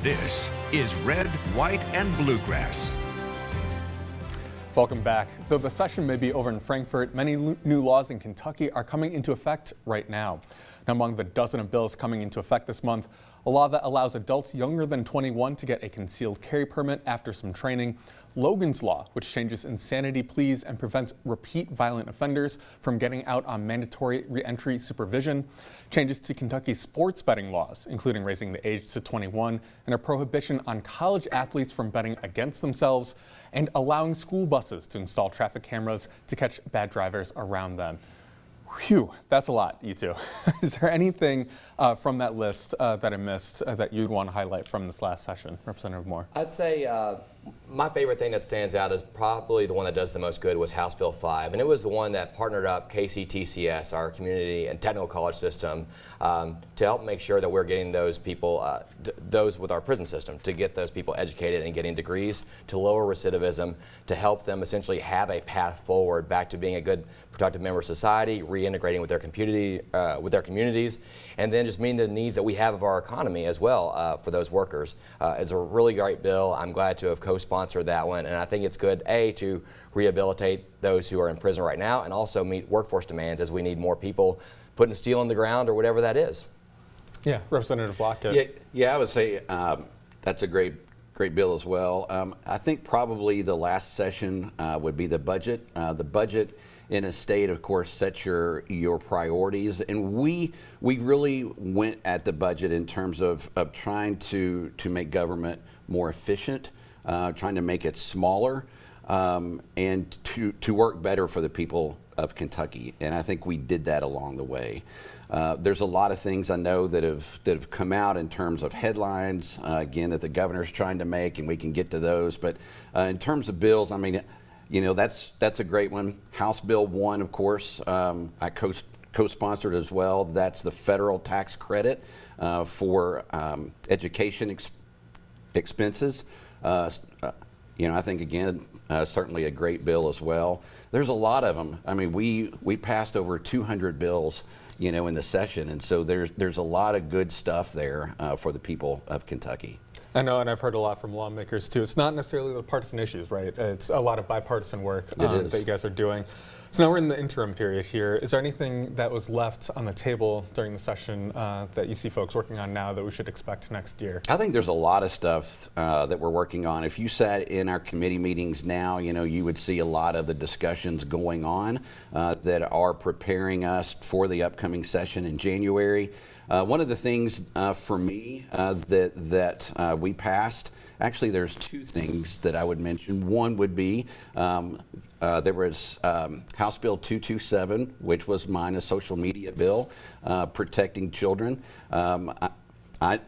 This is Red, White, and Bluegrass. Welcome back. Though the session may be over in Frankfort, many new laws in Kentucky are coming into effect right now. Now, among the dozen of bills coming into effect this month, a law that allows adults younger than 21 to get a concealed carry permit after some training, Logan's Law, which changes insanity pleas and prevents repeat violent offenders from getting out on mandatory reentry supervision, changes to Kentucky's sports betting laws, including raising the age to 21, and a prohibition on college athletes from betting against themselves, and allowing school buses to install traffic cameras to catch bad drivers around them. Phew, that's a lot, you two. Is there anything from that list that I missed that you'd want to highlight from this last session, Representative Moore? I'd say my favorite thing that stands out is probably the one that does the most good was House Bill 5, and it was the one that partnered up KCTCS, our community and technical college system, to help make sure that we're getting those people, those with our prison system, to get those people educated and getting degrees, to lower recidivism, to help them essentially have a path forward back to being a good, productive member of society, reintegrating with their communities, and then just meeting the needs that we have of our economy as well for those workers. It's a really great bill. I'm glad to have co-sponsored that one, and I think it's good, A, to rehabilitate those who are in prison right now and also meet workforce demands as we need more people putting steel in the ground or whatever that is. Yeah, Representative Lockett. Yeah, I would say that's a great bill as well. I think probably the last session would be the budget. The budget in a state, of course, sets your priorities, and we really went at the budget in terms of trying to make government more efficient, trying to make it smaller, and to work better for the people of Kentucky. And I think we did that along the way. There's a lot of things I know that have come out in terms of headlines, again, that the governor's trying to make, and we can get to those. But in terms of bills, I mean, you know, that's a great one. House Bill 1, of course, I co-sponsored as well. That's the federal tax credit for education expenses. You know, I think, again, certainly a great bill as well. There's a lot of them. I mean, we passed over 200 bills, you know, in the session, and so there's a lot of good stuff there for the people of Kentucky. I know, and I've heard a lot from lawmakers too. It's not necessarily the partisan issues, right? It's a lot of bipartisan work that you guys are doing. So now we're in the interim period here. Is there anything that was left on the table during the session that you see folks working on now that we should expect next year? I think there's a lot of stuff that we're working on. If you sat in our committee meetings now, you know, you would see a lot of the discussions going on that are preparing us for the upcoming session in January. One of the things for me that we passed, actually there's two things that I would mention. One would be there was House Bill 227, which was mine, a social media bill protecting children. I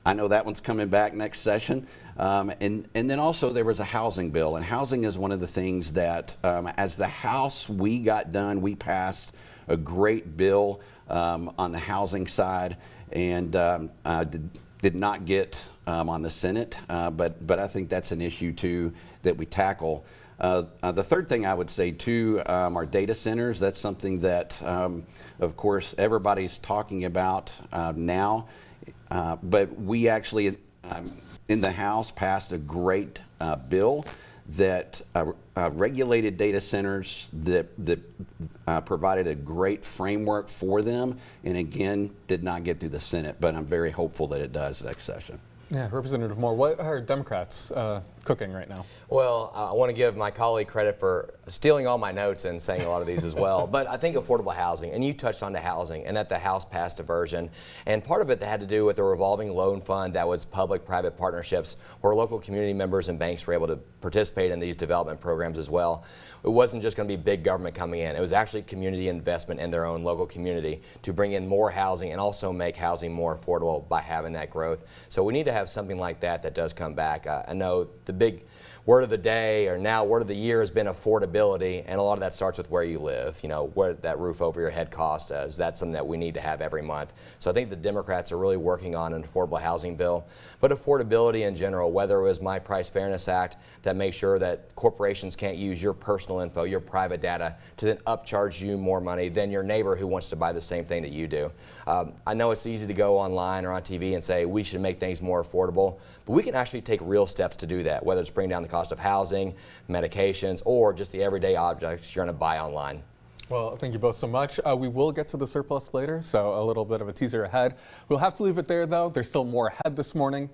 know that one's coming back next session. And then also there was a housing bill, and housing is one of the things that as the House we got done, we passed a great bill on the housing side, and did not get on the Senate, but I think that's an issue too that we tackle. The third thing I would say too are data centers. That's something that of course everybody's talking about now, but we actually in the House passed a great bill that regulated data centers, that provided a great framework for them, and again did not get through the Senate, but I'm very hopeful that it does next session. Yeah, Representative Moore, what are Democrats cooking right now? Well, I want to give my colleague credit for stealing all my notes and saying a lot of these as well. But I think affordable housing, and you touched on the housing, and that the House passed a version. And part of it that had to do with the revolving loan fund that was public-private partnerships where local community members and banks were able to participate in these development programs as well. It wasn't just going to be big government coming in. It was actually community investment in their own local community to bring in more housing and also make housing more affordable by having that growth. So we need to have something like that that does come back. I know the big word of the day, or now word of the year, has been affordability, and a lot of that starts with where you live. You know, what that roof over your head costs. Is that something that we need to have every month? So I think the Democrats are really working on an affordable housing bill, but affordability in general, whether it was My Price Fairness Act that makes sure that corporations can't use your personal info, your private data, to then upcharge you more money than your neighbor who wants to buy the same thing that you do. I know it's easy to go online or on TV and say we should make things more more affordable. But we can actually take real steps to do that, whether it's bringing down the cost of housing, medications, or just the everyday objects you're going to buy online. Well, thank you both so much. We will get to the surplus later, so a little bit of a teaser ahead. We'll have to leave it there, though. There's still more ahead this morning.